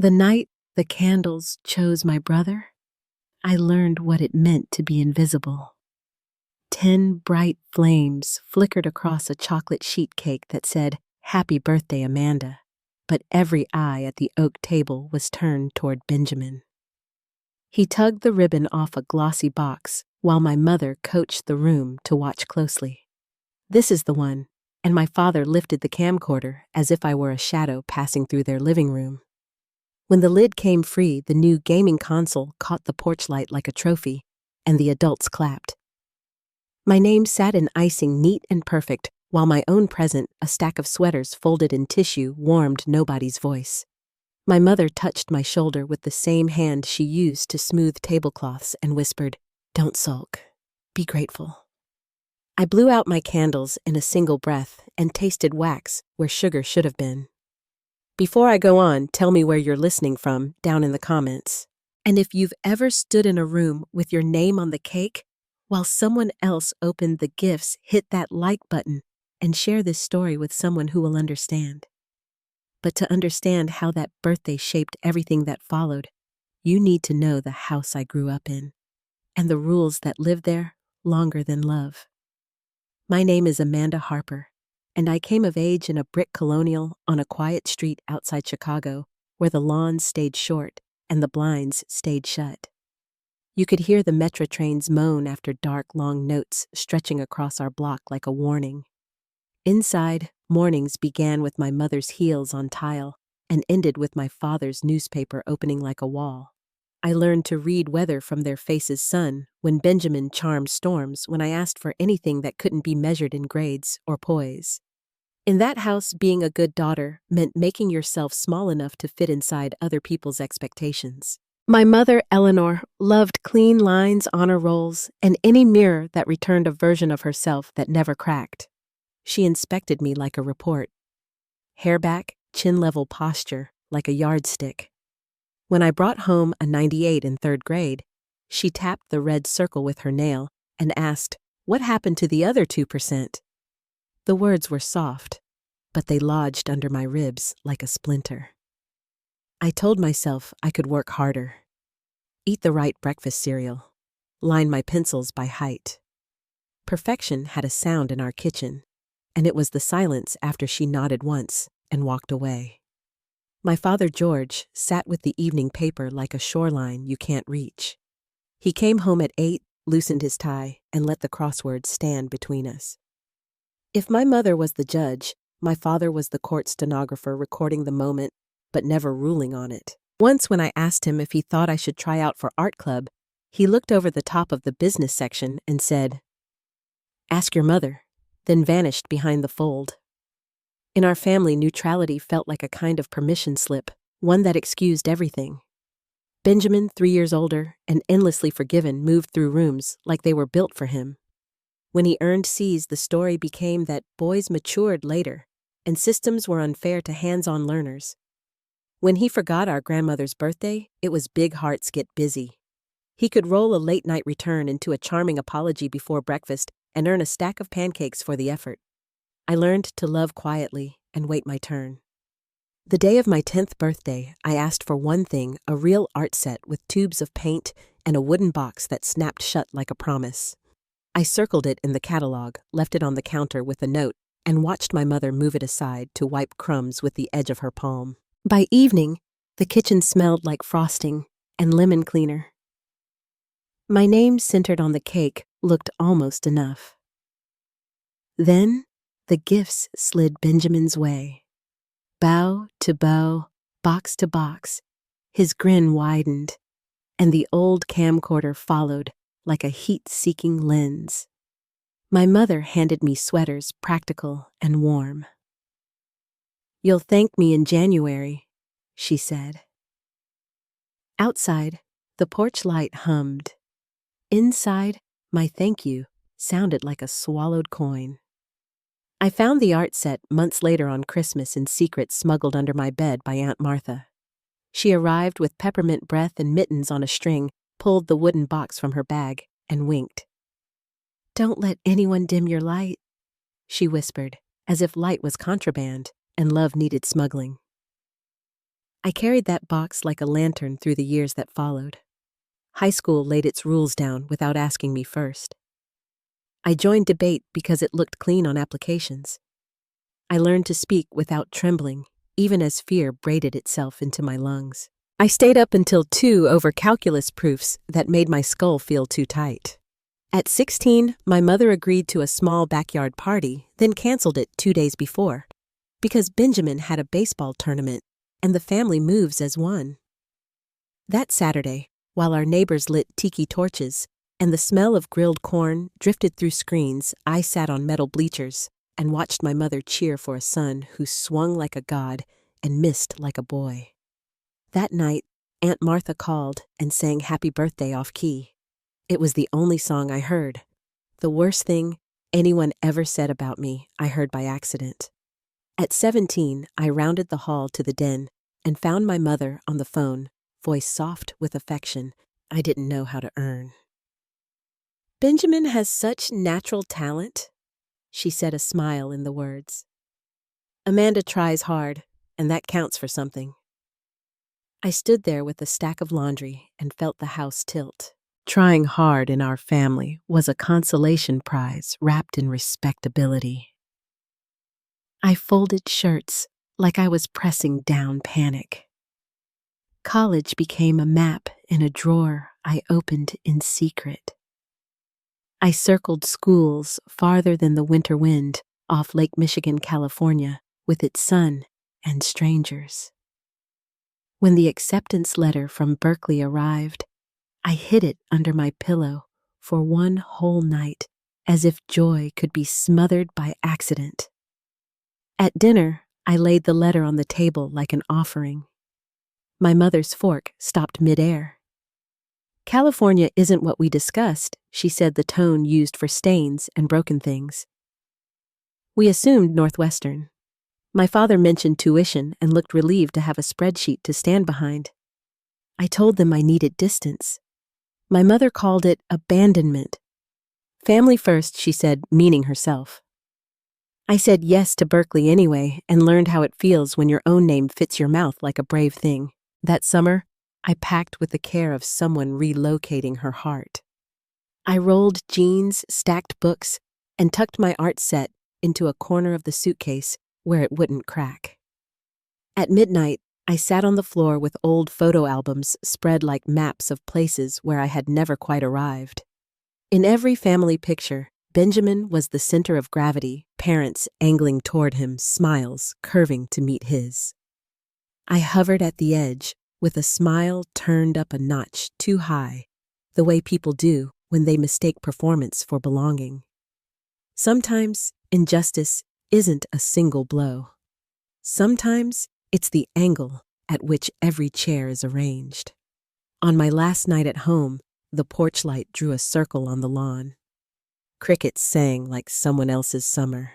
The night the candles chose my brother, I learned what it meant to be invisible. 10 bright flames flickered across a chocolate sheet cake that said, "Happy birthday, Amanda," but every eye at the oak table was turned toward Benjamin. He tugged the ribbon off a glossy box while my mother coached the room to watch closely. "This is the one," and my father lifted the camcorder as if I were a shadow passing through their living room. When the lid came free, the new gaming console caught the porch light like a trophy, and the adults clapped. My name sat in icing neat and perfect, while my own present, a stack of sweaters folded in tissue, warmed nobody's voice. My mother touched my shoulder with the same hand she used to smooth tablecloths and whispered, "Don't sulk. Be grateful." I blew out my candles in a single breath and tasted wax where sugar should have been. Before I go on, tell me where you're listening from down in the comments. And if you've ever stood in a room with your name on the cake while someone else opened the gifts, hit that like button and share this story with someone who will understand. But to understand how that birthday shaped everything that followed, you need to know the house I grew up in and the rules that lived there longer than love. My name is Amanda Harper, and I came of age in a brick colonial on a quiet street outside Chicago where the lawns stayed short and the blinds stayed shut. You could hear the metro trains moan after dark, long notes stretching across our block like a warning. Inside, mornings began with my mother's heels on tile and ended with my father's newspaper opening like a wall. I learned to read weather from their faces' sun when Benjamin charmed storms when I asked for anything that couldn't be measured in grades or poise. In that house, being a good daughter meant making yourself small enough to fit inside other people's expectations. My mother, Eleanor, loved clean lines, honor rolls, and any mirror that returned a version of herself that never cracked. She inspected me like a report. Hair back, chin-level posture, like a yardstick. When I brought home a 98 in 3rd grade, she tapped the red circle with her nail and asked, "What happened to the other 2%? The words were soft, but they lodged under my ribs like a splinter. I told myself I could work harder, eat the right breakfast cereal, line my pencils by height. Perfection had a sound in our kitchen, and it was the silence after she nodded once and walked away. My father, George, sat with the evening paper like a shoreline you can't reach. He came home at 8, loosened his tie, and let the crosswords stand between us. If my mother was the judge, my father was the court stenographer recording the moment, but never ruling on it. Once when I asked him if he thought I should try out for art club, he looked over the top of the business section and said, "Ask your mother," then vanished behind the fold. In our family, neutrality felt like a kind of permission slip, one that excused everything. Benjamin, 3 years older and endlessly forgiven, moved through rooms like they were built for him. When he earned C's, the story became that boys matured later, and systems were unfair to hands-on learners. When he forgot our grandmother's birthday, it was big hearts get busy. He could roll a late-night return into a charming apology before breakfast and earn a stack of pancakes for the effort. I learned to love quietly and wait my turn. The day of my 10th birthday, I asked for one thing, a real art set with tubes of paint and a wooden box that snapped shut like a promise. I circled it in the catalog, left it on the counter with a note, and watched my mother move it aside to wipe crumbs with the edge of her palm. By evening, the kitchen smelled like frosting and lemon cleaner. My name centered on the cake looked almost enough. Then, the gifts slid Benjamin's way. Bow to bow, box to box, his grin widened, and the old camcorder followed like a heat-seeking lens. My mother handed me sweaters, practical and warm. "You'll thank me in January," she said. Outside, the porch light hummed. Inside, my thank you sounded like a swallowed coin. I found the art set months later on Christmas in secret, smuggled under my bed by Aunt Martha. She arrived with peppermint breath and mittens on a string, pulled the wooden box from her bag, and winked. "Don't let anyone dim your light," she whispered, as if light was contraband and love needed smuggling. I carried that box like a lantern through the years that followed. High school laid its rules down without asking me first. I joined debate because it looked clean on applications. I learned to speak without trembling, even as fear braided itself into my lungs. I stayed up until 2 over calculus proofs that made my skull feel too tight. At 16, my mother agreed to a small backyard party, then canceled it 2 days before, because Benjamin had a baseball tournament and the family moves as one. That Saturday, while our neighbors lit tiki torches and the smell of grilled corn drifted through screens, I sat on metal bleachers and watched my mother cheer for a son who swung like a god and missed like a boy. That night, Aunt Martha called and sang Happy Birthday off key. It was the only song I heard. The worst thing anyone ever said about me, I heard by accident. At 17, I rounded the hall to the den and found my mother on the phone, voice soft with affection I didn't know how to earn. "Benjamin has such natural talent," she said, a smile in the words. "Amanda tries hard, and that counts for something." I stood there with a stack of laundry and felt the house tilt. Trying hard in our family was a consolation prize wrapped in respectability. I folded shirts like I was pressing down panic. College became a map in a drawer I opened in secret. I circled schools farther than the winter wind off Lake Michigan, California, with its sun and strangers. When the acceptance letter from Berkeley arrived, I hid it under my pillow for one whole night, as if joy could be smothered by accident. At dinner, I laid the letter on the table like an offering. My mother's fork stopped midair. "California isn't what we discussed," she said, the tone used for stains and broken things. We assumed Northwestern. My father mentioned tuition and looked relieved to have a spreadsheet to stand behind. I told them I needed distance. My mother called it abandonment. "Family first," she said, meaning herself. I said yes to Berkeley anyway and learned how it feels when your own name fits your mouth like a brave thing. That summer, I packed with the care of someone relocating her heart. I rolled jeans, stacked books, and tucked my art set into a corner of the suitcase where it wouldn't crack. At midnight, I sat on the floor with old photo albums spread like maps of places where I had never quite arrived. In every family picture, Benjamin was the center of gravity, parents angling toward him, smiles curving to meet his. I hovered at the edge, with a smile turned up a notch too high, the way people do when they mistake performance for belonging. Sometimes injustice isn't a single blow. Sometimes it's the angle at which every chair is arranged. On my last night at home, the porch light drew a circle on the lawn. Crickets sang like someone else's summer.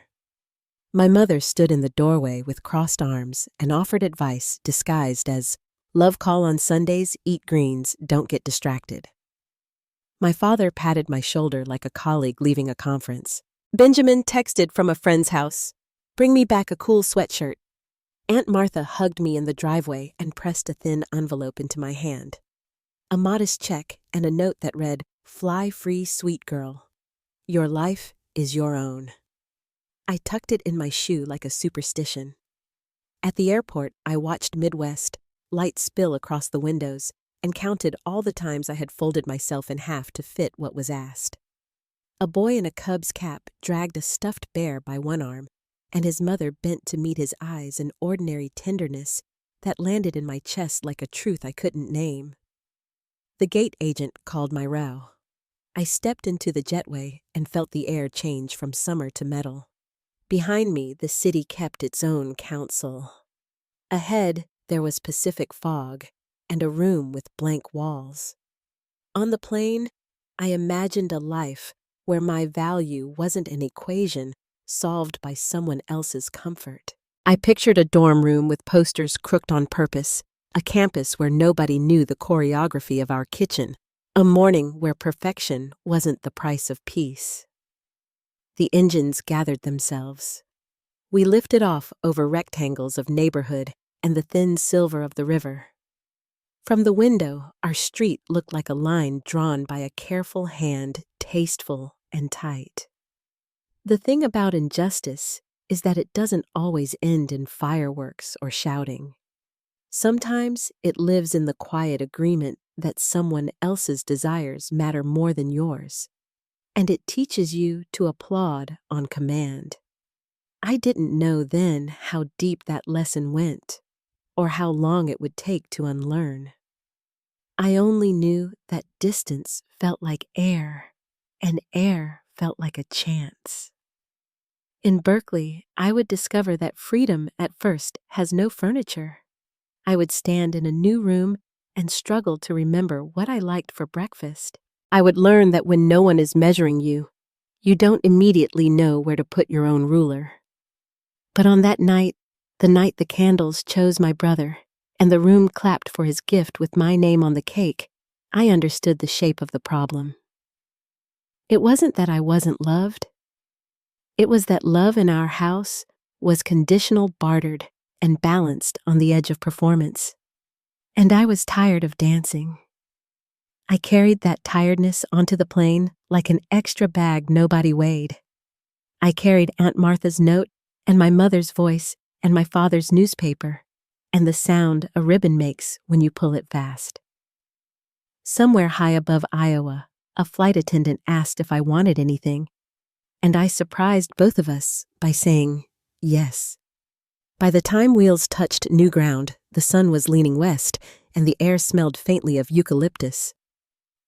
My mother stood in the doorway with crossed arms and offered advice disguised as, "Love call on Sundays, eat greens, don't get distracted." My father patted my shoulder like a colleague leaving a conference. "Benjamin texted from a friend's house. Bring me back a cool sweatshirt." Aunt Martha hugged me in the driveway and pressed a thin envelope into my hand. A modest check and a note that read, "Fly free, sweet girl. Your life is your own." I tucked it in my shoe like a superstition. At the airport, I watched Midwest, light spill across the windows, and counted all the times I had folded myself in half to fit what was asked. A boy in a Cubs cap dragged a stuffed bear by one arm, and his mother bent to meet his eyes an ordinary tenderness that landed in my chest like a truth I couldn't name. The gate agent called my row. I stepped into the jetway and felt the air change from summer to metal. Behind me, the city kept its own council. Ahead, there was Pacific fog and a room with blank walls. On the plane, I imagined a life where my value wasn't an equation solved by someone else's comfort. I pictured a dorm room with posters crooked on purpose, a campus where nobody knew the choreography of our kitchen, a morning where perfection wasn't the price of peace. The engines gathered themselves. We lifted off over rectangles of neighborhood and the thin silver of the river. From the window, our street looked like a line drawn by a careful hand, tasteful and tight. The thing about injustice is that it doesn't always end in fireworks or shouting. Sometimes it lives in the quiet agreement that someone else's desires matter more than yours, and it teaches you to applaud on command. I didn't know then how deep that lesson went, or how long it would take to unlearn. I only knew that distance felt like air, and air felt like a chance. In Berkeley, I would discover that freedom at first has no furniture. I would stand in a new room and struggle to remember what I liked for breakfast. I would learn that when no one is measuring you, you don't immediately know where to put your own ruler. But on that night, the night the candles chose my brother, and the room clapped for his gift with my name on the cake, I understood the shape of the problem. It wasn't that I wasn't loved. It was that love in our house was conditional, bartered, and balanced on the edge of performance. And I was tired of dancing. I carried that tiredness onto the plane like an extra bag nobody weighed. I carried Aunt Martha's note and my mother's voice and my father's newspaper and the sound a ribbon makes when you pull it fast. Somewhere high above Iowa, a flight attendant asked if I wanted anything, and I surprised both of us by saying yes. By the time wheels touched new ground, the sun was leaning west, and the air smelled faintly of eucalyptus.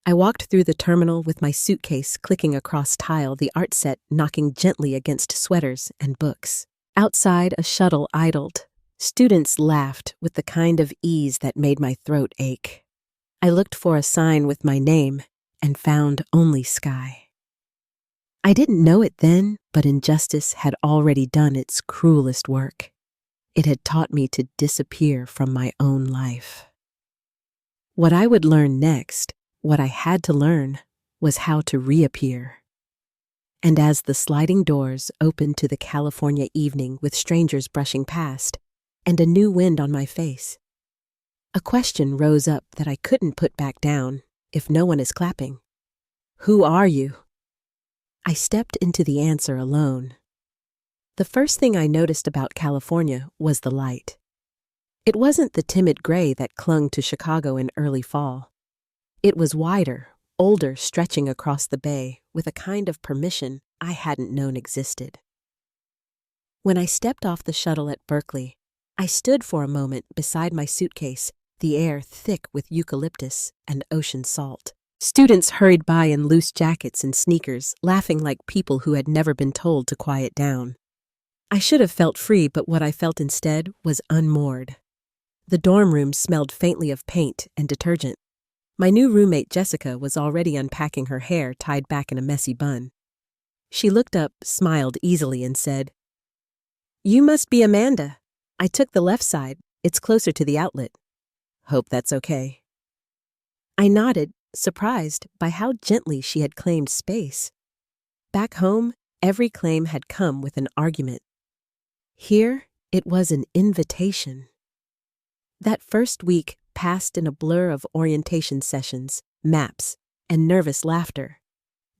I walked through the terminal with my suitcase clicking across tile, the art set knocking gently against sweaters and books. Outside, a shuttle idled. Students laughed with the kind of ease that made my throat ache. I looked for a sign with my name and found only sky. I didn't know it then, but injustice had already done its cruelest work. It had taught me to disappear from my own life. What I would learn next, what I had to learn, was how to reappear. And as the sliding doors opened to the California evening with strangers brushing past, and a new wind on my face, a question rose up that I couldn't put back down if no one is clapping. Who are you? I stepped into the answer alone. The first thing I noticed about California was the light. It wasn't the timid gray that clung to Chicago in early fall. It was wider, older, stretching across the bay with a kind of permission I hadn't known existed. When I stepped off the shuttle at Berkeley, I stood for a moment beside my suitcase, the air thick with eucalyptus and ocean salt. Students hurried by in loose jackets and sneakers, laughing like people who had never been told to quiet down. I should have felt free, but what I felt instead was unmoored. The dorm room smelled faintly of paint and detergent. My new roommate Jessica was already unpacking her hair tied back in a messy bun. She looked up, smiled easily, and said, "You must be Amanda. I took the left side. It's closer to the outlet. Hope that's okay." I nodded, surprised by how gently she had claimed space. Back home, every claim had come with an argument. Here, it was an invitation. That first week passed in a blur of orientation sessions, maps, and nervous laughter.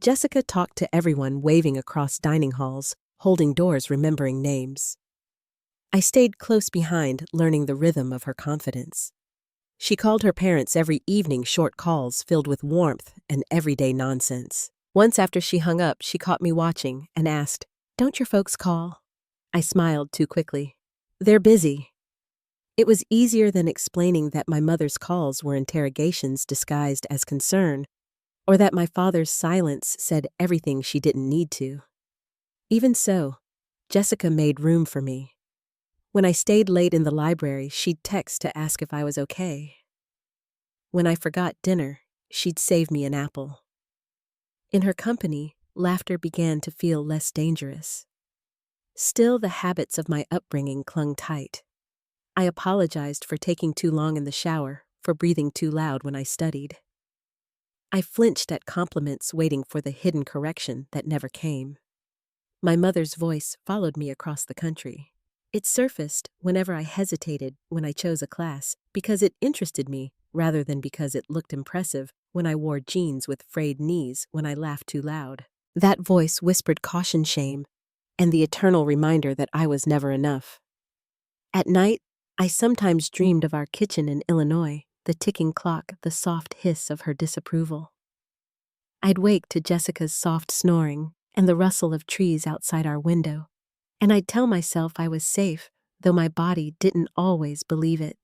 Jessica talked to everyone, waving across dining halls, holding doors, remembering names. I stayed close behind, learning the rhythm of her confidence. She called her parents every evening, short calls filled with warmth and everyday nonsense. Once after she hung up, she caught me watching and asked, "Don't your folks call?" I smiled too quickly. "They're busy." It was easier than explaining that my mother's calls were interrogations disguised as concern, or that my father's silence said everything she didn't need to. Even so, Jessica made room for me. When I stayed late in the library, she'd text to ask if I was okay. When I forgot dinner, she'd save me an apple. In her company, laughter began to feel less dangerous. Still, the habits of my upbringing clung tight. I apologized for taking too long in the shower, for breathing too loud when I studied. I flinched at compliments, waiting for the hidden correction that never came. My mother's voice followed me across the country. It surfaced whenever I hesitated when I chose a class because it interested me rather than because it looked impressive when I wore jeans with frayed knees when I laughed too loud. That voice whispered caution, shame, and the eternal reminder that I was never enough. At night, I sometimes dreamed of our kitchen in Illinois, the ticking clock, the soft hiss of her disapproval. I'd wake to Jessica's soft snoring and the rustle of trees outside our window, and I'd tell myself I was safe, though my body didn't always believe it.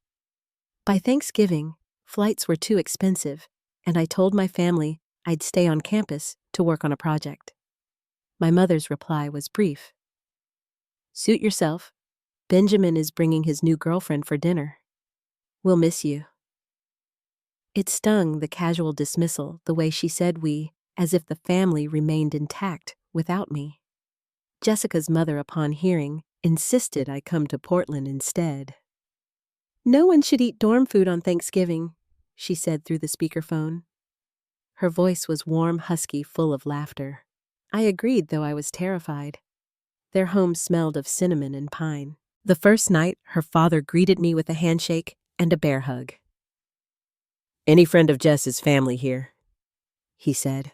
By Thanksgiving, flights were too expensive, and I told my family I'd stay on campus to work on a project. My mother's reply was brief. "Suit yourself. Benjamin is bringing his new girlfriend for dinner. We'll miss you." It stung, the casual dismissal, the way she said we, as if the family remained intact without me. Jessica's mother, upon hearing, insisted I come to Portland instead. "No one should eat dorm food on Thanksgiving," she said through the speakerphone. Her voice was warm, husky, full of laughter. I agreed, though I was terrified. Their home smelled of cinnamon and pine. The first night, her father greeted me with a handshake and a bear hug. "Any friend of Jess's family here?" he said.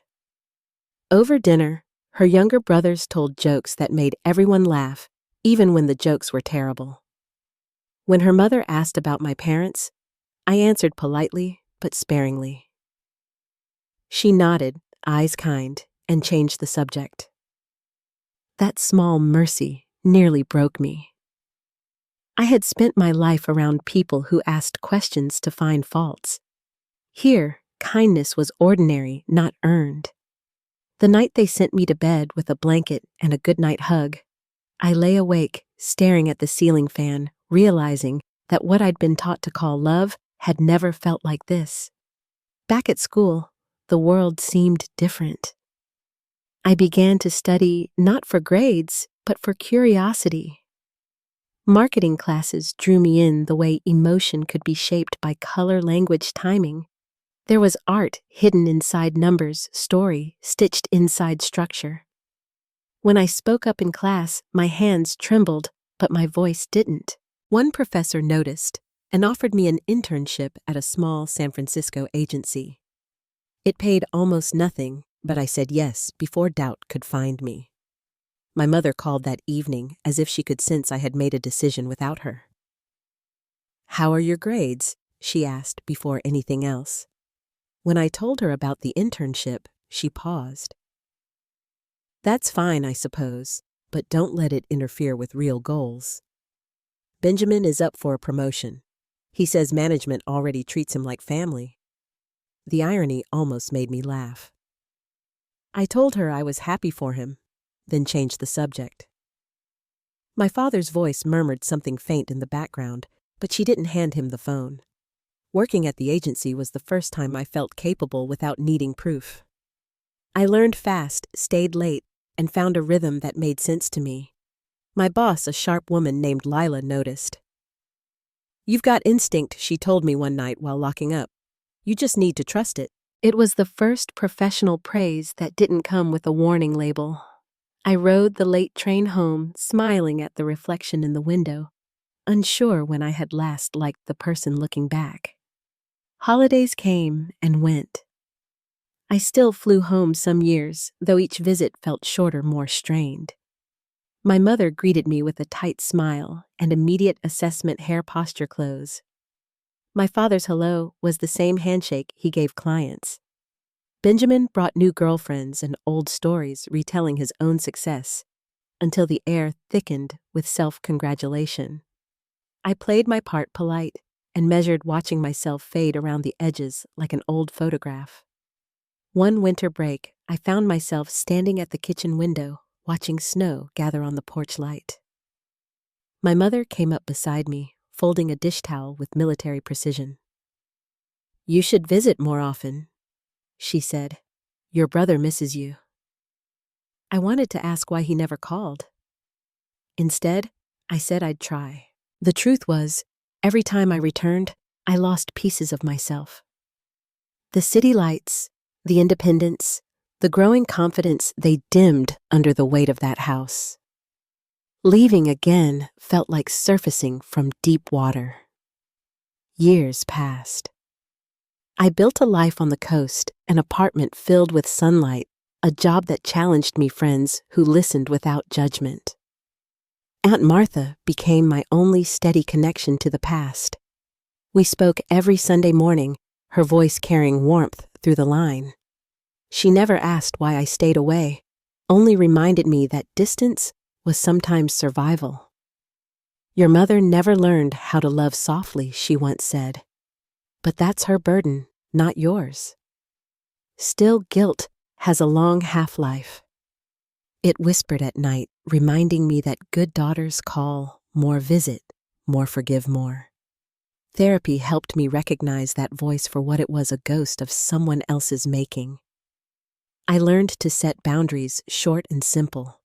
Over dinner, her younger brothers told jokes that made everyone laugh, even when the jokes were terrible. When her mother asked about my parents, I answered politely but sparingly. She nodded, eyes kind, and changed the subject. That small mercy nearly broke me. I had spent my life around people who asked questions to find faults. Here, kindness was ordinary, not earned. The night they sent me to bed with a blanket and a goodnight hug, I lay awake, staring at the ceiling fan, realizing that what I'd been taught to call love had never felt like this. Back at school, the world seemed different. I began to study not for grades, but for curiosity. Marketing classes drew me in the way emotion could be shaped by color, language, timing. There was art hidden inside numbers, story stitched inside structure. When I spoke up in class, my hands trembled, but my voice didn't. One professor noticed and offered me an internship at a small San Francisco agency. It paid almost nothing, but I said yes before doubt could find me. My mother called that evening as if she could sense I had made a decision without her. "How are your grades?" she asked before anything else. When I told her about the internship, she paused. "That's fine, I suppose, but don't let it interfere with real goals. Benjamin is up for a promotion. He says management already treats him like family." The irony almost made me laugh. I told her I was happy for him, then changed the subject. My father's voice murmured something faint in the background, but she didn't hand him the phone. Working at the agency was the first time I felt capable without needing proof. I learned fast, stayed late, and found a rhythm that made sense to me. My boss, a sharp woman named Lila, noticed. "You've got instinct," she told me one night while locking up. "You just need to trust it." It was the first professional praise that didn't come with a warning label. I rode the late train home, smiling at the reflection in the window, unsure when I had last liked the person looking back. Holidays came and went. I still flew home some years, though each visit felt shorter, more strained. My mother greeted me with a tight smile and immediate assessment hair posture close. My father's hello was the same handshake he gave clients. Benjamin brought new girlfriends and old stories retelling his own success, until the air thickened with self-congratulation. I played my part polite and measured watching myself fade around the edges like an old photograph. One winter break, I found myself standing at the kitchen window, watching snow gather on the porch light. My mother came up beside me, folding a dish towel with military precision. "You should visit more often," she said. "Your brother misses you." I wanted to ask why he never called. Instead, I said I'd try. The truth was, every time I returned, I lost pieces of myself. The city lights, the independence, the growing confidence, they dimmed under the weight of that house. Leaving again felt like surfacing from deep water. Years passed. I built a life on the coast, an apartment filled with sunlight, a job that challenged me, friends who listened without judgment. Aunt Martha became my only steady connection to the past. We spoke every Sunday morning, her voice carrying warmth through the line. She never asked why I stayed away, only reminded me that distance was sometimes survival. "Your mother never learned how to love softly," she once said. "But that's her burden, not yours." Still, guilt has a long half-life. It whispered at night, reminding me that good daughters call, more visit, more forgive more. Therapy helped me recognize that voice for what it was, a ghost of someone else's making. I learned to set boundaries, short and simple.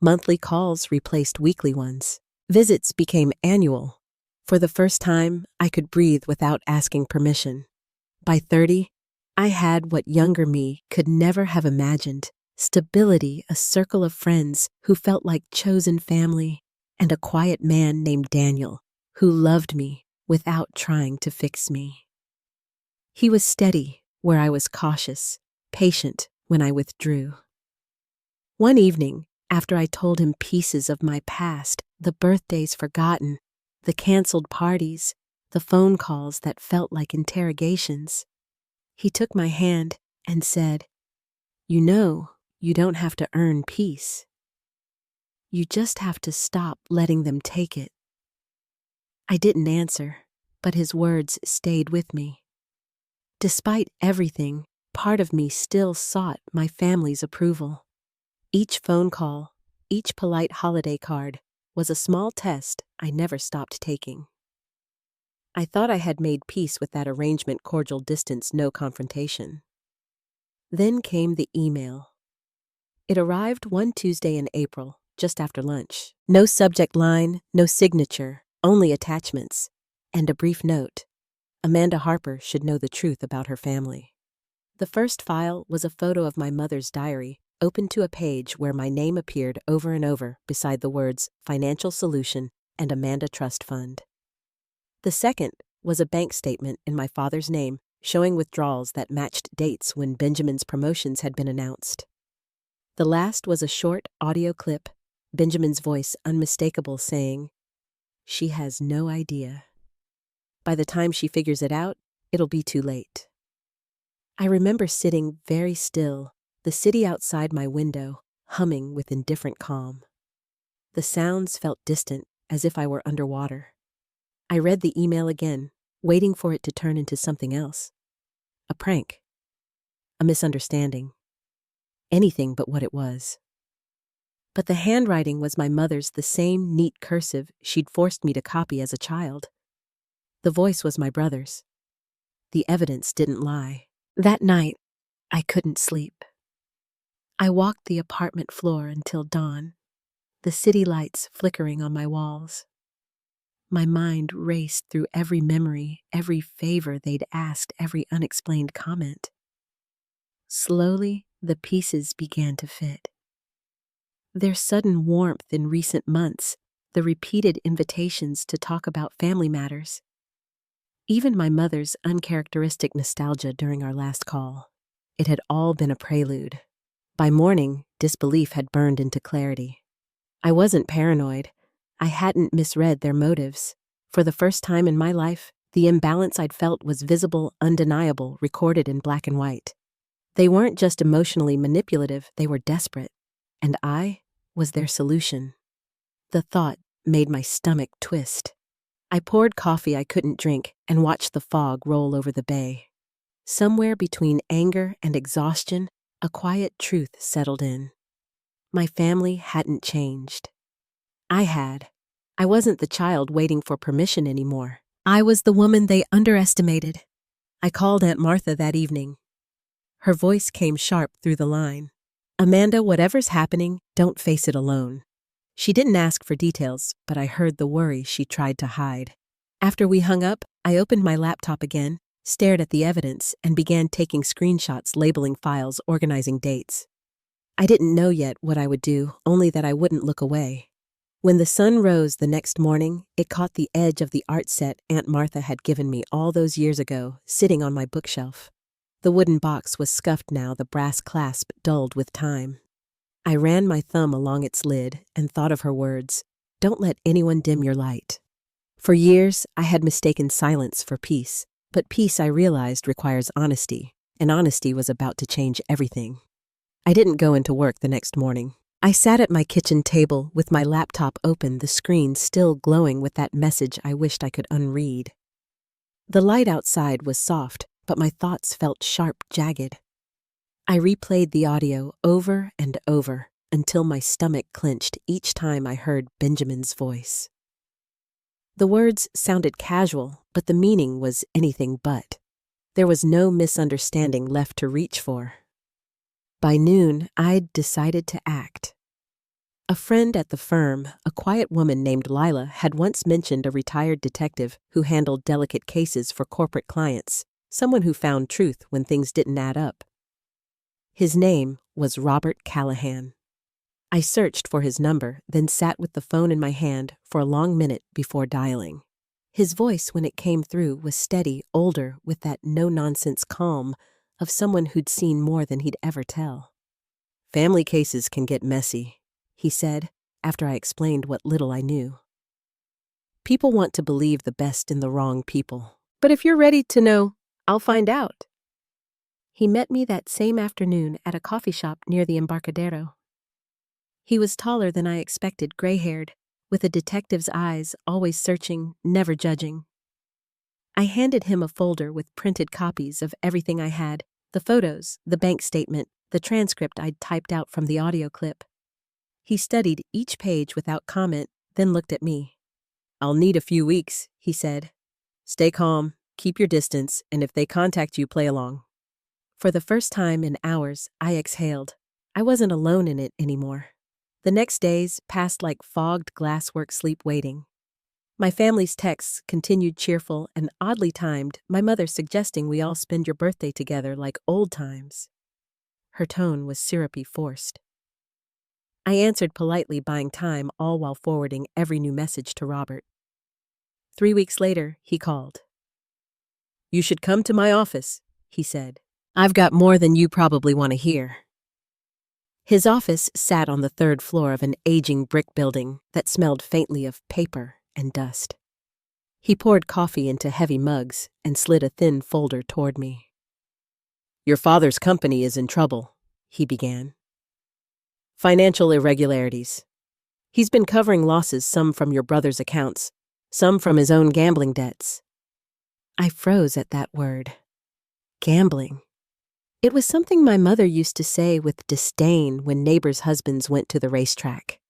Monthly calls replaced weekly ones. Visits became annual. For the first time, I could breathe without asking permission. By 30, I had what younger me could never have imagined: stability, a circle of friends who felt like chosen family, and a quiet man named Daniel who loved me without trying to fix me. He was steady where I was cautious, patient when I withdrew. One evening, after I told him pieces of my past, the birthdays forgotten, the canceled parties, the phone calls that felt like interrogations, he took my hand and said, "You know, you don't have to earn peace. You just have to stop letting them take it." I didn't answer, but his words stayed with me. Despite everything, part of me still sought my family's approval. Each phone call, each polite holiday card was a small test I never stopped taking. I thought I had made peace with that arrangement: cordial distance, no confrontation. Then came the email. It arrived one Tuesday in April, just after lunch. No subject line, no signature, only attachments, and a brief note: Amanda Harper should know the truth about her family. The first file was a photo of my mother's diary, open to a page where my name appeared over and over beside the words "Financial Solution" and "Amanda Trust Fund." The second was a bank statement in my father's name, showing withdrawals that matched dates when Benjamin's promotions had been announced. The last was a short audio clip, Benjamin's voice unmistakable, saying, "She has no idea. By the time she figures it out, it'll be too late." I remember sitting very still, the city outside my window, humming with indifferent calm. The sounds felt distant, as if I were underwater. I read the email again, waiting for it to turn into something else. A prank. A misunderstanding. Anything but what it was. But the handwriting was my mother's, the same neat cursive she'd forced me to copy as a child. The voice was my brother's. The evidence didn't lie. That night, I couldn't sleep. I walked the apartment floor until dawn, the city lights flickering on my walls. My mind raced through every memory, every favor they'd asked, every unexplained comment. Slowly, the pieces began to fit. Their sudden warmth in recent months, the repeated invitations to talk about family matters. Even my mother's uncharacteristic nostalgia during our last call. It had all been a prelude. By morning, disbelief had burned into clarity. I wasn't paranoid. I hadn't misread their motives. For the first time in my life, the imbalance I'd felt was visible, undeniable, recorded in black and white. They weren't just emotionally manipulative, they were desperate. And I was their solution. The thought made my stomach twist. I poured coffee I couldn't drink and watched the fog roll over the bay. Somewhere between anger and exhaustion, a quiet truth settled in. My family hadn't changed. I had. I wasn't the child waiting for permission anymore. I was the woman they underestimated. I called Aunt Martha that evening. Her voice came sharp through the line. "Amanda, whatever's happening, don't face it alone." She didn't ask for details, but I heard the worry she tried to hide. After we hung up, I opened my laptop again, stared at the evidence, and began taking screenshots, labeling files, organizing dates. I didn't know yet what I would do, only that I wouldn't look away. When the sun rose the next morning, it caught the edge of the art set Aunt Martha had given me all those years ago, sitting on my bookshelf. The wooden box was scuffed now, the brass clasp dulled with time. I ran my thumb along its lid and thought of her words, "Don't let anyone dim your light." For years, I had mistaken silence for peace, but peace, I realized, requires honesty, and honesty was about to change everything. I didn't go into work the next morning. I sat at my kitchen table with my laptop open, the screen still glowing with that message I wished I could unread. The light outside was soft, but my thoughts felt sharp, jagged. I replayed the audio over and over until my stomach clenched each time I heard Benjamin's voice. The words sounded casual, but the meaning was anything but. There was no misunderstanding left to reach for. By noon, I'd decided to act. A friend at the firm, a quiet woman named Lila, had once mentioned a retired detective who handled delicate cases for corporate clients, someone who found truth when things didn't add up. His name was Robert Callahan. I searched for his number, then sat with the phone in my hand for a long minute before dialing. His voice, when it came through, was steady, older, with that no-nonsense calm of someone who'd seen more than he'd ever tell. "Family cases can get messy," he said, after I explained what little I knew. "People want to believe the best in the wrong people. But if you're ready to know, I'll find out." He met me that same afternoon at a coffee shop near the Embarcadero. He was taller than I expected, gray-haired, with a detective's eyes, always searching, never judging. I handed him a folder with printed copies of everything I had, the photos, the bank statement, the transcript I'd typed out from the audio clip. He studied each page without comment, then looked at me. "I'll need a few weeks," he said. "Stay calm, keep your distance, and if they contact you, play along." For the first time in hours, I exhaled. I wasn't alone in it anymore. The next days passed like fogged glasswork sleep waiting. My family's texts continued cheerful and oddly timed, my mother suggesting we all spend your birthday together like old times. Her tone was syrupy forced. I answered politely, buying time, all while forwarding every new message to Robert. 3 weeks later, he called. "You should come to my office," he said. "I've got more than you probably want to hear." His office sat on the 3rd floor of an aging brick building that smelled faintly of paper and dust. He poured coffee into heavy mugs and slid a thin folder toward me. "Your father's company is in trouble," he began. "Financial irregularities. He's been covering losses, some from your brother's accounts, some from his own gambling debts." I froze at that word. Gambling. It was something my mother used to say with disdain when neighbors' husbands went to the racetrack.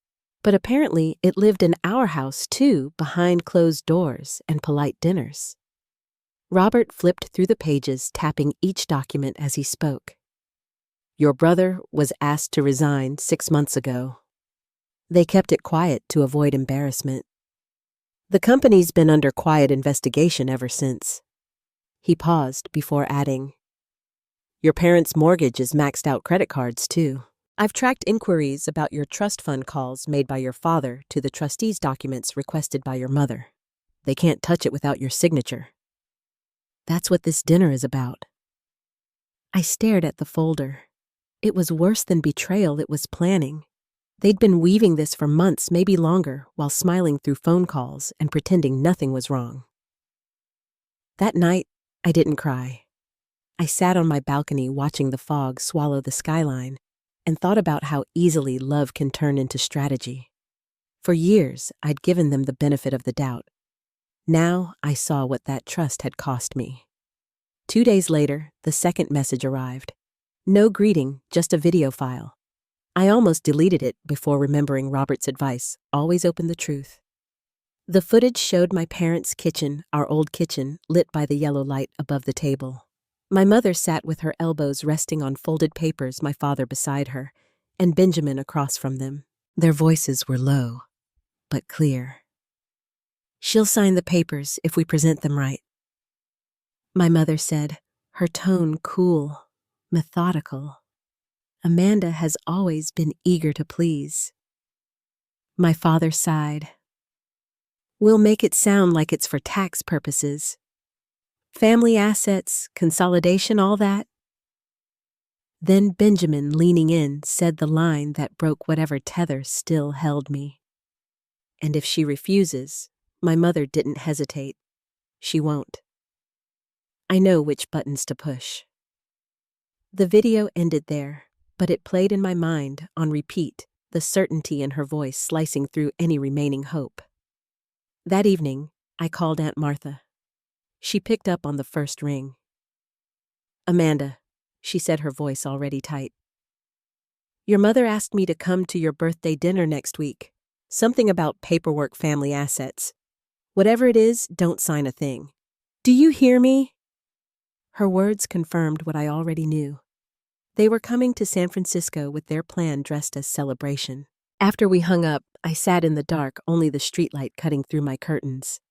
But apparently it lived in our house, too, behind closed doors and polite dinners. Robert flipped through the pages, tapping each document as he spoke. "Your brother was asked to resign 6 months ago. They kept it quiet to avoid embarrassment. The company's been under quiet investigation ever since." He paused before adding, "Your parents' mortgage is maxed out credit cards, too. I've tracked inquiries about your trust fund calls made by your father to the trustees' documents requested by your mother. They can't touch it without your signature. That's what this dinner is about." I stared at the folder. It was worse than betrayal, it was planning. They'd been weaving this for months, maybe longer, while smiling through phone calls and pretending nothing was wrong. That night, I didn't cry. I sat on my balcony watching the fog swallow the skyline and thought about how easily love can turn into strategy. For years, I'd given them the benefit of the doubt. Now I saw what that trust had cost me. 2 days later, the second message arrived. No greeting, just a video file. I almost deleted it before remembering Robert's advice, always open the truth. The footage showed my parents' kitchen, our old kitchen, lit by the yellow light above the table. My mother sat with her elbows resting on folded papers, my father beside her, and Benjamin across from them. Their voices were low, but clear. "She'll sign the papers if we present them right," my mother said, her tone cool, methodical. Amanda has always been eager to please. My father sighed. We'll make it sound like it's for tax purposes. Family assets, consolidation, all that. Then Benjamin, leaning in, said the line that broke whatever tether still held me. And if she refuses, my mother didn't hesitate. She won't. I know which buttons to push. The video ended there, but it played in my mind, on repeat, the certainty in her voice slicing through any remaining hope. That evening, I called Aunt Martha. She picked up on the first ring. Amanda, she said, her voice already tight. Your mother asked me to come to your birthday dinner next week. Something about paperwork, family assets. Whatever it is, don't sign a thing. Do you hear me? Her words confirmed what I already knew. They were coming to San Francisco with their plan dressed as celebration. After we hung up, I sat in the dark, only the streetlight cutting through my curtains.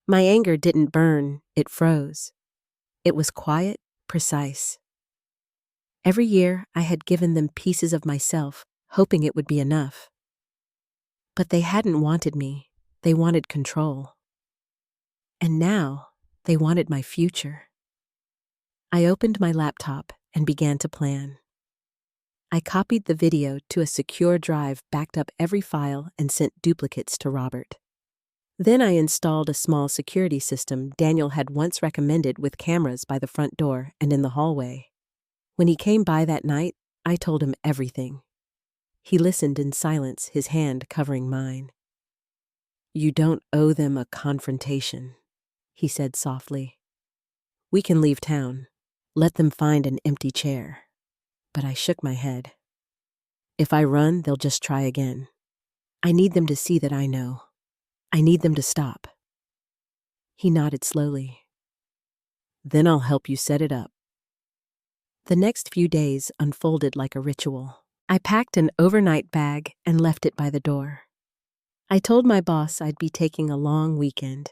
My anger didn't burn, it froze. It was quiet, precise. Every year, I had given them pieces of myself, hoping it would be enough. But they hadn't wanted me. They wanted control. And now, they wanted my future. I opened my laptop and began to plan. I copied the video to a secure drive, backed up every file, and sent duplicates to Robert. Then I installed a small security system Daniel had once recommended, with cameras by the front door and in the hallway. When he came by that night, I told him everything. He listened in silence, his hand covering mine. You don't owe them a confrontation, he said softly. We can leave town. Let them find an empty chair. But I shook my head. If I run, they'll just try again. I need them to see that I know. I need them to stop. He nodded slowly. Then I'll help you set it up. The next few days unfolded like a ritual. I packed an overnight bag and left it by the door. I told my boss I'd be taking a long weekend.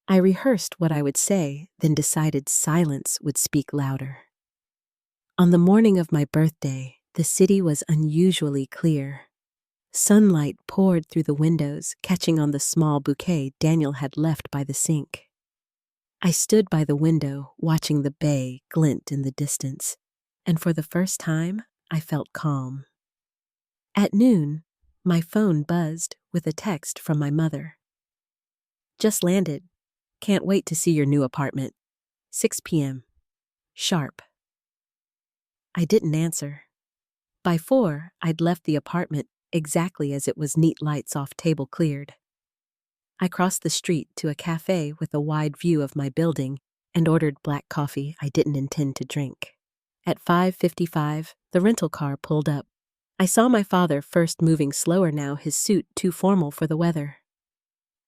I rehearsed what I would say, then decided silence would speak louder. On the morning of my birthday, the city was unusually clear. Sunlight poured through the windows, catching on the small bouquet Daniel had left by the sink. I stood by the window, watching the bay glint in the distance, and for the first time, I felt calm. At noon, my phone buzzed with a text from my mother. Just landed. Can't wait to see your new apartment. 6 p.m. Sharp. I didn't answer. By 4, I'd left the apartment exactly as it was, neat lights off, table cleared. I crossed the street to a cafe with a wide view of my building and ordered black coffee I didn't intend to drink. At 5:55, the rental car pulled up. I saw my father first, moving slower now, his suit too formal for the weather.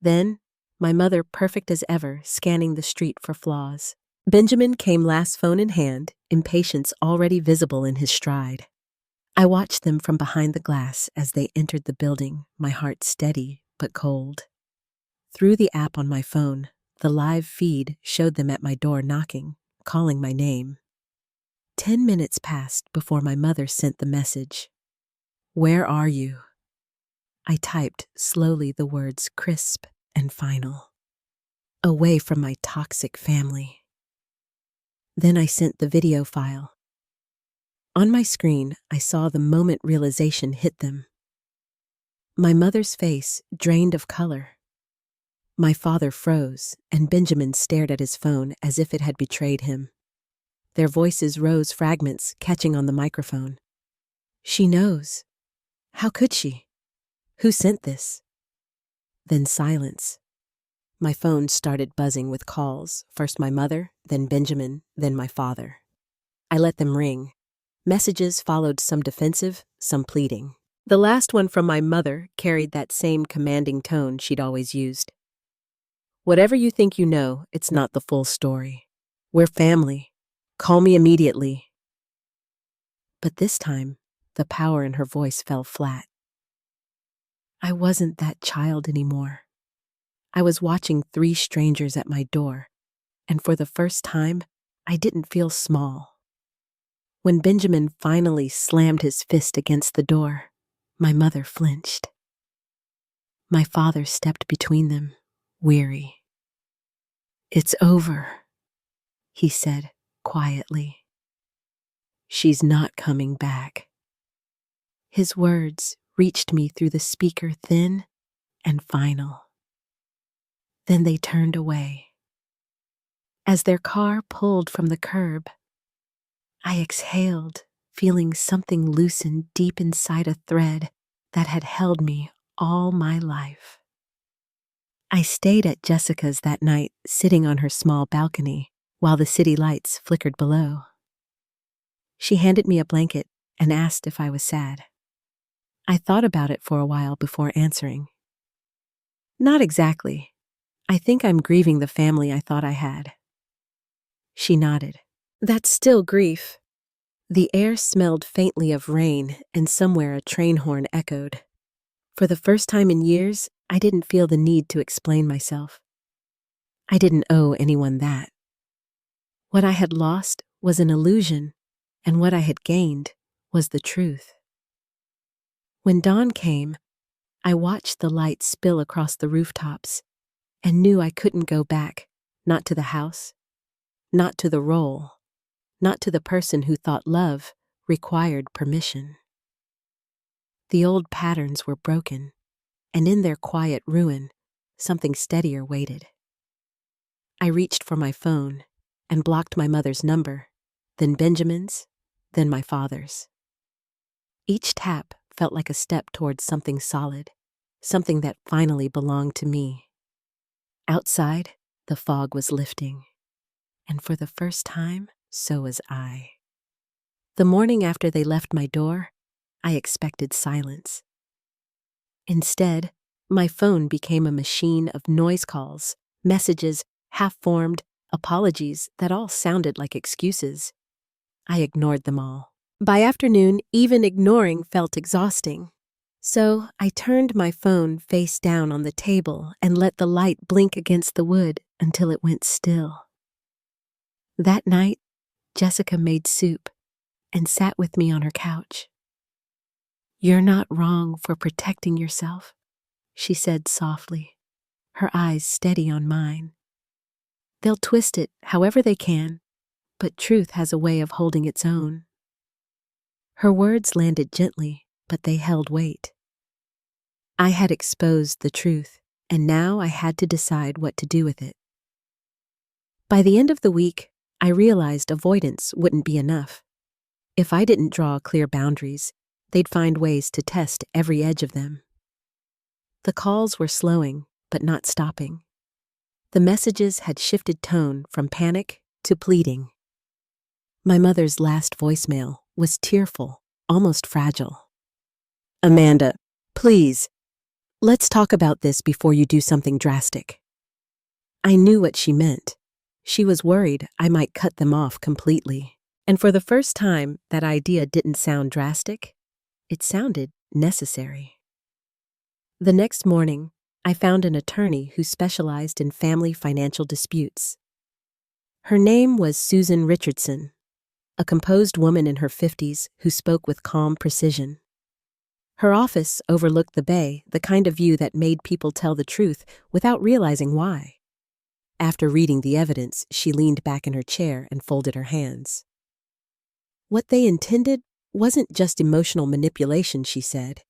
Then, my mother, perfect as ever, scanning the street for flaws. Benjamin came last, phone in hand, impatience already visible in his stride. I watched them from behind the glass as they entered the building, my heart steady but cold. Through the app on my phone, the live feed showed them at my door, knocking, calling my name. 10 minutes passed before my mother sent the message. Where are you? I typed slowly the words, crisp and final. Away from my toxic family. Then I sent the video file. On my screen, I saw the moment realization hit them. My mother's face drained of color. My father froze, and Benjamin stared at his phone as if it had betrayed him. Their voices rose, fragments catching on the microphone. She knows. How could she? Who sent this? Then silence. My phone started buzzing with calls, first my mother, then Benjamin, then my father. I let them ring. Messages followed, some defensive, some pleading. The last one from my mother carried that same commanding tone she'd always used. Whatever you think you know, it's not the full story. We're family. Call me immediately. But this time, the power in her voice fell flat. I wasn't that child anymore. I was watching 3 strangers at my door, and for the first time, I didn't feel small. When Benjamin finally slammed his fist against the door, my mother flinched. My father stepped between them, weary. "It's over," he said quietly. "She's not coming back." His words reached me through the speaker, thin and final. Then they turned away. As their car pulled from the curb, I exhaled, feeling something loosen deep inside a thread that had held me all my life. I stayed at Jessica's that night, sitting on her small balcony while the city lights flickered below. She handed me a blanket and asked if I was sad. I thought about it for a while before answering. "Not exactly. I think I'm grieving the family I thought I had." She nodded. "That's still grief." The air smelled faintly of rain, and somewhere a train horn echoed. For the first time in years, I didn't feel the need to explain myself. I didn't owe anyone that. What I had lost was an illusion, and what I had gained was the truth. When dawn came, I watched the light spill across the rooftops and knew I couldn't go back, not to the house, not to the role, not to the person who thought love required permission. The old patterns were broken, and in their quiet ruin, something steadier waited. I reached for my phone and blocked my mother's number, then Benjamin's, then my father's. Each tap felt like a step towards something solid, something that finally belonged to me. Outside, the fog was lifting, and for the first time, so was I. The morning after they left my door, I expected silence. Instead, my phone became a machine of noise calls, messages, half-formed, apologies that all sounded like excuses. I ignored them all. By afternoon, even ignoring felt exhausting. So I turned my phone face down on the table and let the light blink against the wood until it went still. That night, Jessica made soup and sat with me on her couch. "You're not wrong for protecting yourself," she said softly, her eyes steady on mine. "They'll twist it however they can, but truth has a way of holding its own." Her words landed gently, but they held weight. I had exposed the truth, and now I had to decide what to do with it. By the end of the week, I realized avoidance wouldn't be enough. If I didn't draw clear boundaries, they'd find ways to test every edge of them. The calls were slowing, but not stopping. The messages had shifted tone from panic to pleading. My mother's last voicemail was tearful, almost fragile. "Amanda, please, let's talk about this before you do something drastic." I knew what she meant. She was worried I might cut them off completely. And for the first time, that idea didn't sound drastic. It sounded necessary. The next morning, I found an attorney who specialized in family financial disputes. Her name was Susan Richardson, a composed woman in her 50s who spoke with calm precision. Her office overlooked the bay, the kind of view that made people tell the truth without realizing why. After reading the evidence, she leaned back in her chair and folded her hands. What they intended wasn't just emotional manipulation, she said.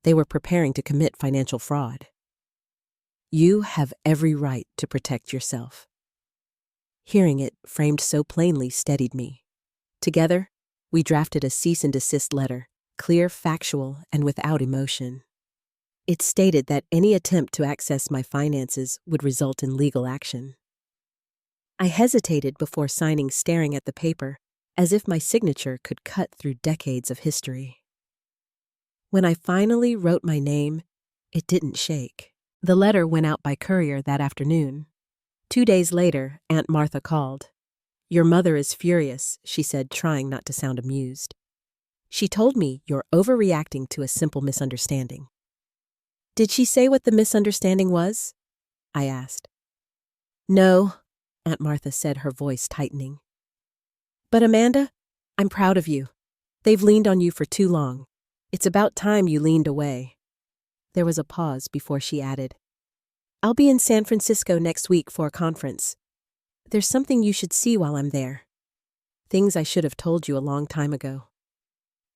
They were preparing to commit financial fraud. "You have every right to protect yourself." Hearing it, framed so plainly, steadied me. Together, we drafted a cease and desist letter, clear, factual, and without emotion. It stated that any attempt to access my finances would result in legal action. I hesitated before signing, staring at the paper, as if my signature could cut through decades of history. When I finally wrote my name, it didn't shake. The letter went out by courier that afternoon. 2 days later, Aunt Martha called. "Your mother is furious," she said, trying not to sound amused. "She told me you're overreacting to a simple misunderstanding." "Did she say what the misunderstanding was?" I asked. "No," Aunt Martha said, her voice tightening. "But Amanda, I'm proud of you. They've leaned on you for too long. It's about time you leaned away." There was a pause before she added, "I'll be in San Francisco next week for a conference. There's something you should see while I'm there. Things I should have told you a long time ago."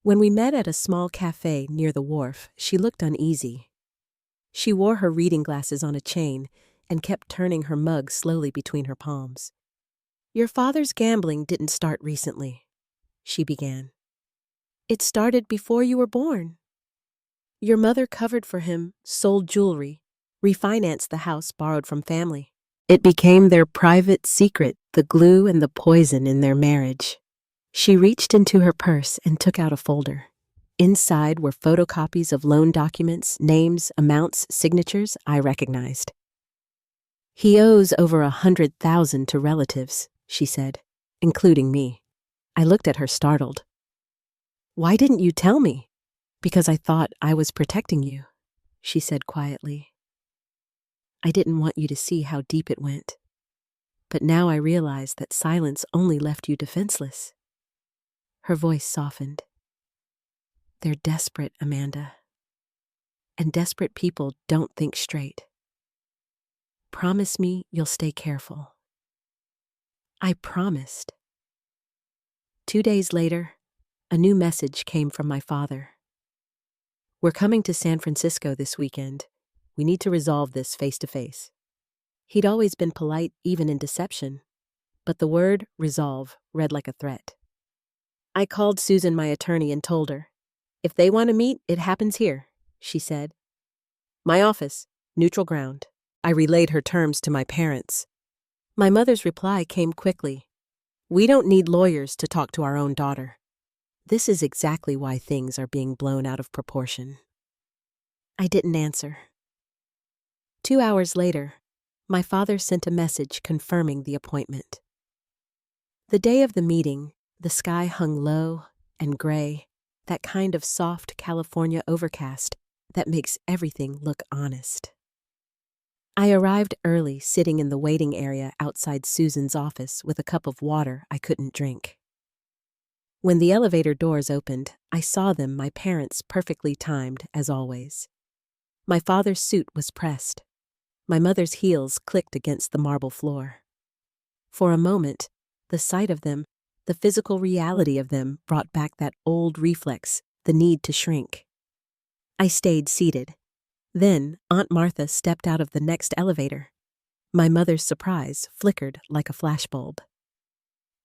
When we met at a small cafe near the wharf, she looked uneasy. She wore her reading glasses on a chain and kept turning her mug slowly between her palms. "Your father's gambling didn't start recently," she began. "It started before you were born. Your mother covered for him, sold jewelry, refinanced the house borrowed from family. It became their private secret, the glue and the poison in their marriage." She reached into her purse and took out a folder. Inside were photocopies of loan documents, names, amounts, signatures I recognized. "He owes over 100,000 to relatives," she said, "including me." I looked at her startled. "Why didn't you tell me?" "Because I thought I was protecting you," she said quietly. "I didn't want you to see how deep it went. But now I realize that silence only left you defenseless." Her voice softened. "They're desperate, Amanda. And desperate people don't think straight. Promise me you'll stay careful." I promised. 2 days later, a new message came from my father. "We're coming to San Francisco this weekend. We need to resolve this face to face." He'd always been polite, even in deception, but the word resolve read like a threat. I called Susan, my attorney, and told her, "If they want to meet, it happens here," she said. "My office, neutral ground." I relayed her terms to my parents. My mother's reply came quickly. "We don't need lawyers to talk to our own daughter." This is exactly why things are being blown out of proportion. I didn't answer. 2 hours later, my father sent a message confirming the appointment. The day of the meeting, the sky hung low and gray, that kind of soft California overcast that makes everything look honest. I arrived early, sitting in the waiting area outside Susan's office with a cup of water I couldn't drink. When the elevator doors opened, I saw them, my parents, perfectly timed, as always. My father's suit was pressed. My mother's heels clicked against the marble floor. For a moment, the sight of them, the physical reality of them, brought back that old reflex, the need to shrink. I stayed seated. Then Aunt Martha stepped out of the next elevator. My mother's surprise flickered like a flashbulb.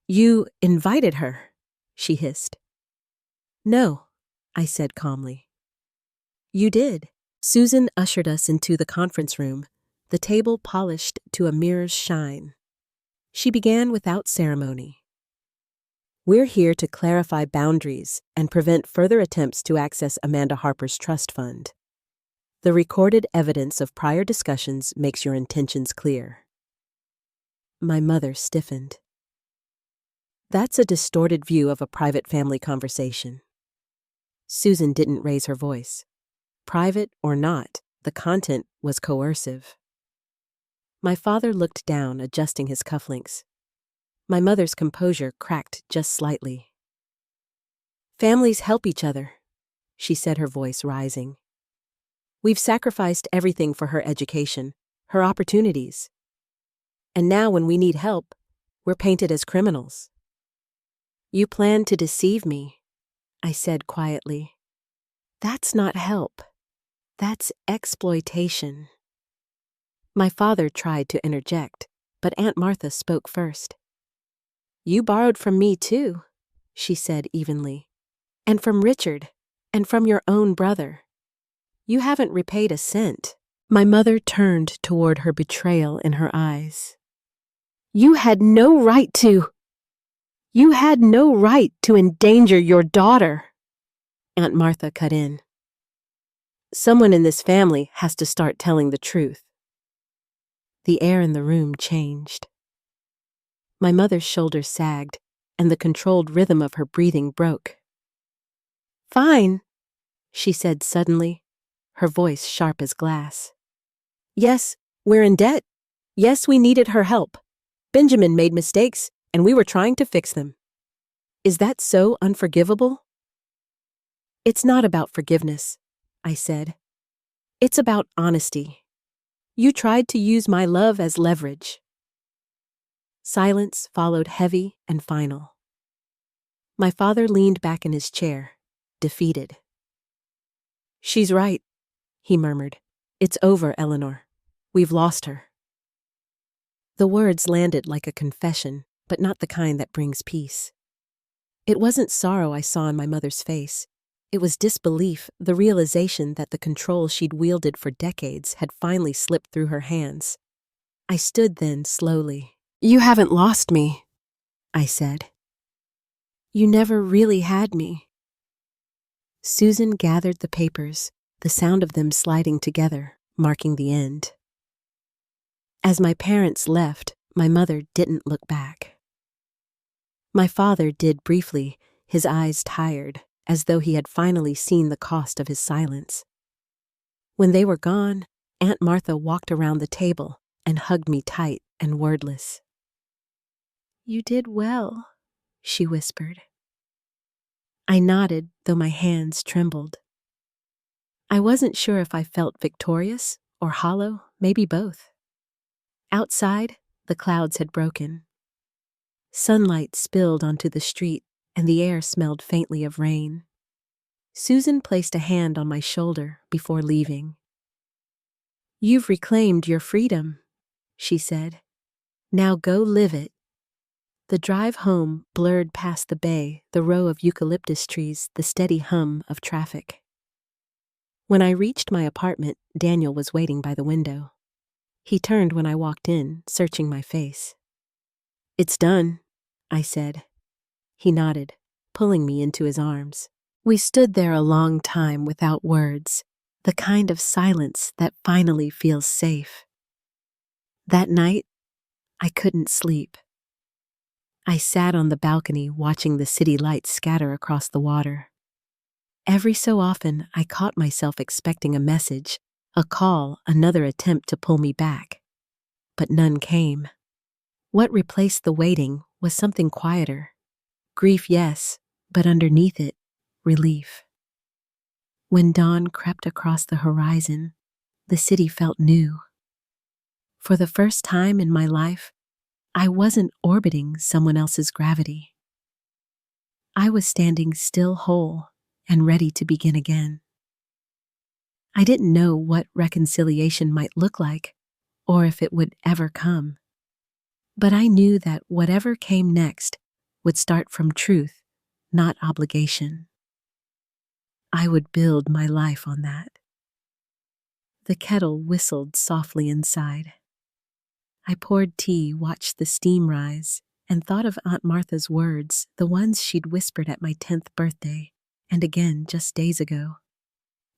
"You invited her," she hissed. "No," I said calmly. "You did." Susan ushered us into the conference room, the table polished to a mirror's shine. She began without ceremony. "We're here to clarify boundaries and prevent further attempts to access Amanda Harper's trust fund. The recorded evidence of prior discussions makes your intentions clear." My mother stiffened. "That's a distorted view of a private family conversation." Susan didn't raise her voice. Private or not, the content was coercive. My father looked down, adjusting his cufflinks. My mother's composure cracked just slightly. "Families help each other," she said, her voice rising. "We've sacrificed everything for her education, her opportunities. And now when we need help, we're painted as criminals." "You plan to deceive me," I said quietly. "That's not help. That's exploitation." My father tried to interject, but Aunt Martha spoke first. "You borrowed from me too," she said evenly. "And from Richard, and from your own brother. You haven't repaid a cent." My mother turned toward her, betrayal in her eyes. You had no right to endanger your daughter," Aunt Martha cut in. "Someone in this family has to start telling the truth." The air in the room changed. My mother's shoulders sagged, and the controlled rhythm of her breathing broke. "Fine," she said suddenly, her voice sharp as glass. "Yes, we're in debt. Yes, we needed her help. Benjamin made mistakes, and we were trying to fix them. Is that so unforgivable?" "It's not about forgiveness," I said. It's about honesty. You tried to use my love as leverage. Silence followed, heavy and final. My father leaned back in his chair, defeated. "She's right," he murmured. "It's over, Eleanor. We've lost her." The words landed like a confession, but not the kind that brings peace. It wasn't sorrow I saw in my mother's face. It was disbelief, the realization that the control she'd wielded for decades had finally slipped through her hands. I stood then slowly. "You haven't lost me," I said. "You never really had me." Susan gathered the papers, the sound of them sliding together, marking the end. As my parents left, my mother didn't look back. My father did briefly, his eyes tired, as though he had finally seen the cost of his silence. When they were gone, Aunt Martha walked around the table and hugged me tight and wordless. "You did well," she whispered. I nodded, though my hands trembled. I wasn't sure if I felt victorious or hollow, maybe both. Outside, the clouds had broken. Sunlight spilled onto the street, and the air smelled faintly of rain. Susan placed a hand on my shoulder before leaving. "You've reclaimed your freedom," she said. "Now go live it." The drive home blurred past the bay, the row of eucalyptus trees, the steady hum of traffic. When I reached my apartment, Daniel was waiting by the window. He turned when I walked in, searching my face. "It's done," I said. He nodded, pulling me into his arms. We stood there a long time without words, the kind of silence that finally feels safe. That night, I couldn't sleep. I sat on the balcony watching the city lights scatter across the water. Every so often, I caught myself expecting a message, a call, another attempt to pull me back. But none came. What replaced the waiting was something quieter. Grief, yes, but underneath it, relief. When dawn crept across the horizon, the city felt new. For the first time in my life, I wasn't orbiting someone else's gravity. I was standing still whole and ready to begin again. I didn't know what reconciliation might look like, or if it would ever come. But I knew that whatever came next would start from truth, not obligation. I would build my life on that. The kettle whistled softly inside. I poured tea, watched the steam rise, and thought of Aunt Martha's words, the ones she'd whispered at my 10th birthday, and again just days ago.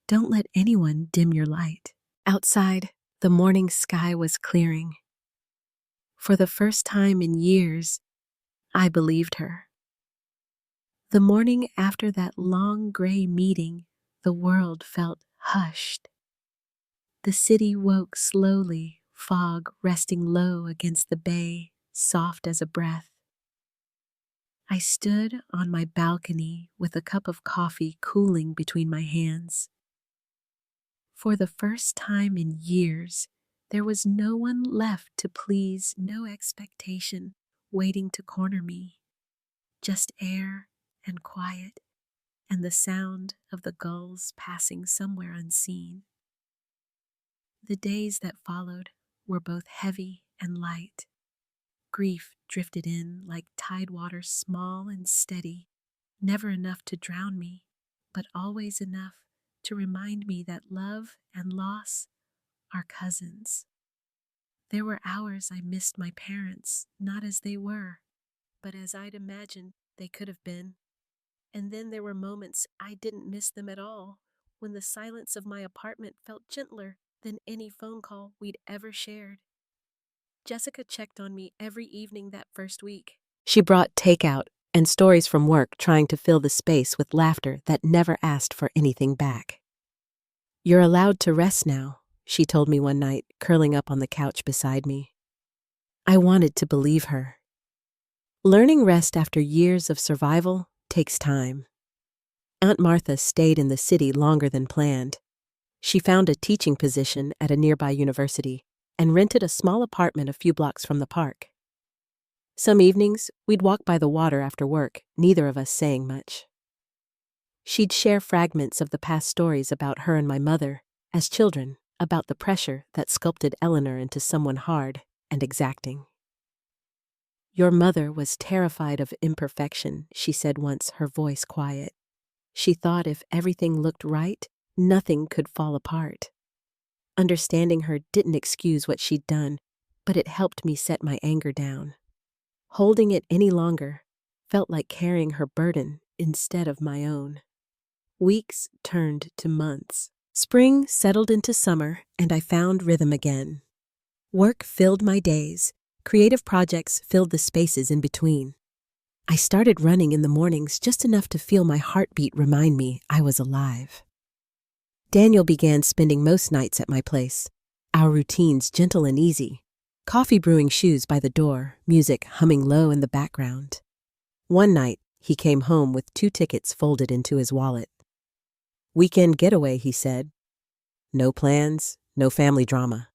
"Don't let anyone dim your light." Outside, the morning sky was clearing. For the first time in years, I believed her. The morning after that long gray meeting, the world felt hushed. The city woke slowly, fog resting low against the bay, soft as a breath. I stood on my balcony with a cup of coffee cooling between my hands. For the first time in years, there was no one left to please, no expectation waiting to corner me. Just air and quiet, and the sound of the gulls passing somewhere unseen. The days that followed were both heavy and light. Grief drifted in like tidewater, small and steady, never enough to drown me, but always enough to remind me that love and loss are cousins. There were hours I missed my parents, not as they were, but as I'd imagined they could have been. And then there were moments I didn't miss them at all, when the silence of my apartment felt gentler than any phone call we'd ever shared. Jessica checked on me every evening that first week. She brought takeout and stories from work, trying to fill the space with laughter that never asked for anything back. "You're allowed to rest now," she told me one night, curling up on the couch beside me. I wanted to believe her. Learning rest after years of survival takes time. Aunt Martha stayed in the city longer than planned. She found a teaching position at a nearby university and rented a small apartment a few blocks from the park. Some evenings, we'd walk by the water after work, neither of us saying much. She'd share fragments of the past stories about her and my mother, as children, about the pressure that sculpted Eleanor into someone hard and exacting. "Your mother was terrified of imperfection," she said once, her voice quiet. "She thought if everything looked right, nothing could fall apart." Understanding her didn't excuse what she'd done, but it helped me set my anger down. Holding it any longer felt like carrying her burden instead of my own. Weeks turned to months. Spring settled into summer, and I found rhythm again. Work filled my days. Creative projects filled the spaces in between. I started running in the mornings just enough to feel my heartbeat remind me I was alive. Daniel began spending most nights at my place, our routines gentle and easy, coffee brewing shoes by the door, music humming low in the background. One night, he came home with 2 tickets folded into his wallet. "Weekend getaway," he said. No plans, no family drama.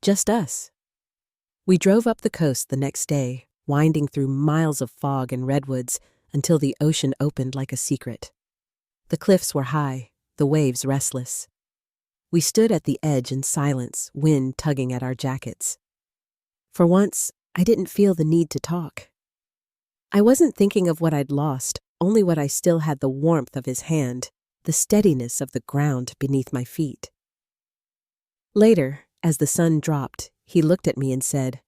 Just us. We drove up the coast the next day, winding through miles of fog and redwoods until the ocean opened like a secret. The cliffs were high, the waves restless. We stood at the edge in silence, wind tugging at our jackets. For once, I didn't feel the need to talk. I wasn't thinking of what I'd lost, only what I still had: the warmth of his hand, the steadiness of the ground beneath my feet. Later, as the sun dropped, he looked at me and said,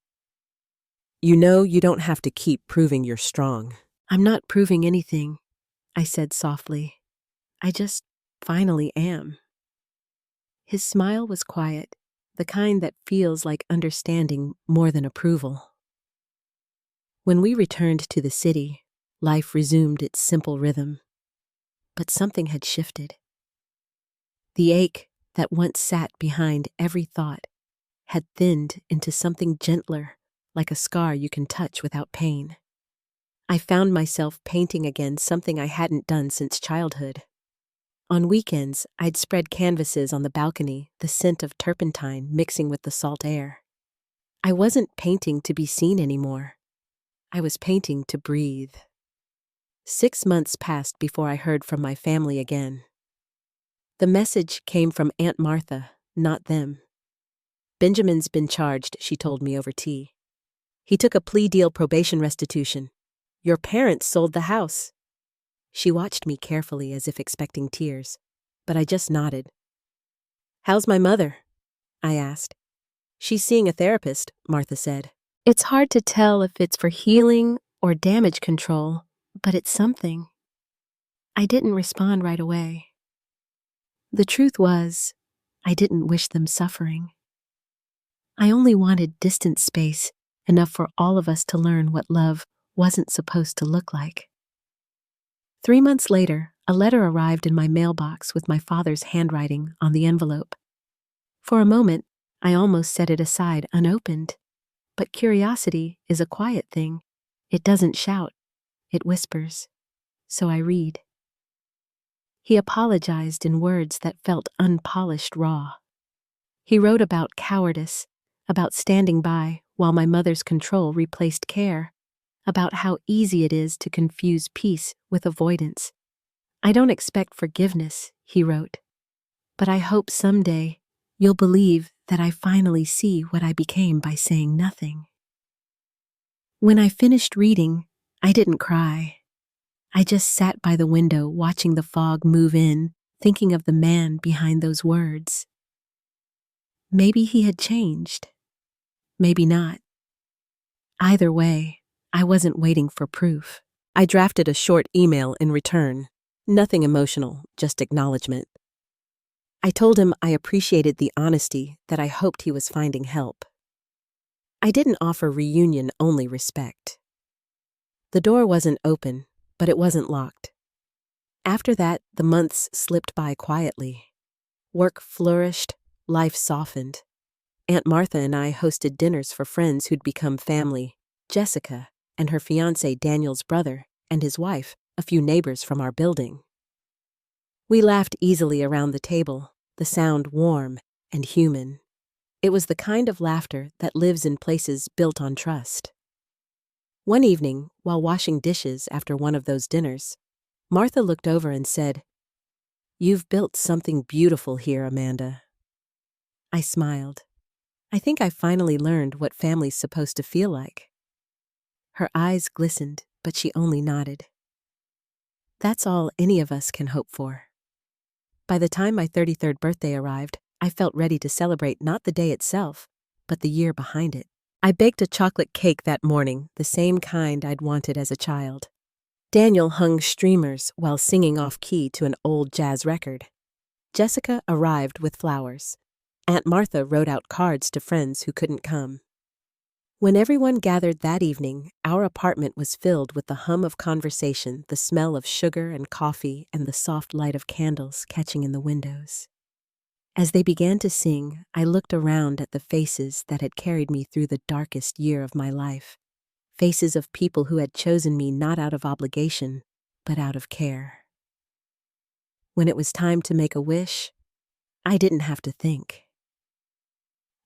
"You know you don't have to keep proving you're strong." "I'm not proving anything," I said softly. "I just finally am." His smile was quiet, the kind that feels like understanding more than approval. When we returned to the city, life resumed its simple rhythm. But something had shifted. The ache that once sat behind every thought had thinned into something gentler, like a scar you can touch without pain. I found myself painting again, something I hadn't done since childhood. On weekends, I'd spread canvases on the balcony, the scent of turpentine mixing with the salt air. I wasn't painting to be seen anymore. I was painting to breathe. 6 months passed before I heard from my family again. The message came from Aunt Martha, not them. "Benjamin's been charged," she told me over tea. "He took a plea deal, probation, restitution. Your parents sold the house." She watched me carefully as if expecting tears, but I just nodded. "How's my mother?" I asked. "She's seeing a therapist," Martha said. "It's hard to tell if it's for healing or damage control, but it's something." I didn't respond right away. The truth was, I didn't wish them suffering. I only wanted distant space, enough for all of us to learn what love wasn't supposed to look like. 3 months later, a letter arrived in my mailbox with my father's handwriting on the envelope. For a moment, I almost set it aside unopened. But curiosity is a quiet thing. It doesn't shout, it whispers. So I read. He apologized in words that felt unpolished raw. He wrote about cowardice, about standing by while my mother's control replaced care, about how easy it is to confuse peace with avoidance. "I don't expect forgiveness," he wrote, "but I hope someday you'll believe that I finally see what I became by saying nothing." When I finished reading, I didn't cry. I just sat by the window watching the fog move in, thinking of the man behind those words. Maybe he had changed. Maybe not. Either way, I wasn't waiting for proof. I drafted a short email in return. Nothing emotional, just acknowledgement. I told him I appreciated the honesty, that I hoped he was finding help. I didn't offer reunion, only respect. The door wasn't open, but it wasn't locked. After that, the months slipped by quietly. Work flourished, life softened. Aunt Martha and I hosted dinners for friends who'd become family: Jessica and her fiancé Daniel's brother and his wife, a few neighbors from our building. We laughed easily around the table, the sound warm and human. It was the kind of laughter that lives in places built on trust. One evening, while washing dishes after one of those dinners, Martha looked over and said, "You've built something beautiful here, Amanda." I smiled. I think I finally learned what family's supposed to feel like. Her eyes glistened, but she only nodded. That's all any of us can hope for. By the time my 33rd birthday arrived, I felt ready to celebrate not the day itself, but the year behind it. I baked a chocolate cake that morning, the same kind I'd wanted as a child. Daniel hung streamers while singing off-key to an old jazz record. Jessica arrived with flowers. Aunt Martha wrote out cards to friends who couldn't come. When everyone gathered that evening, our apartment was filled with the hum of conversation, the smell of sugar and coffee, and the soft light of candles catching in the windows. As they began to sing, I looked around at the faces that had carried me through the darkest year of my life. Faces of people who had chosen me not out of obligation, but out of care. When it was time to make a wish, I didn't have to think.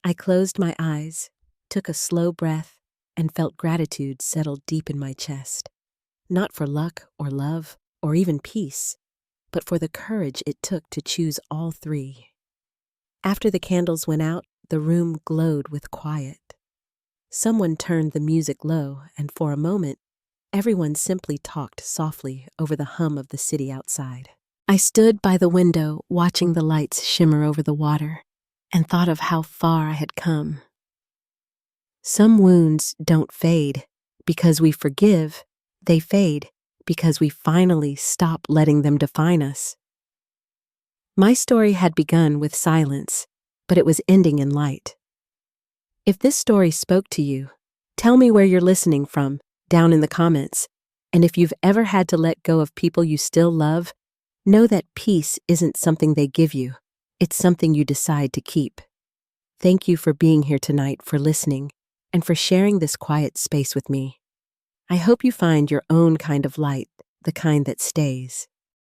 I closed my eyes, took a slow breath, and felt gratitude settle deep in my chest. Not for luck or love or even peace, but for the courage it took to choose all three. After the candles went out, the room glowed with quiet. Someone turned the music low, and for a moment, everyone simply talked softly over the hum of the city outside. I stood by the window, watching the lights shimmer over the water, and thought of how far I had come. Some wounds don't fade because we forgive, they fade because we finally stop letting them define us. My story had begun with silence, but it was ending in light. If this story spoke to you, tell me where you're listening from, down in the comments. And if you've ever had to let go of people you still love, know that peace isn't something they give you, it's something you decide to keep. Thank you for being here tonight, for listening, and for sharing this quiet space with me. I hope you find your own kind of light, the kind that stays.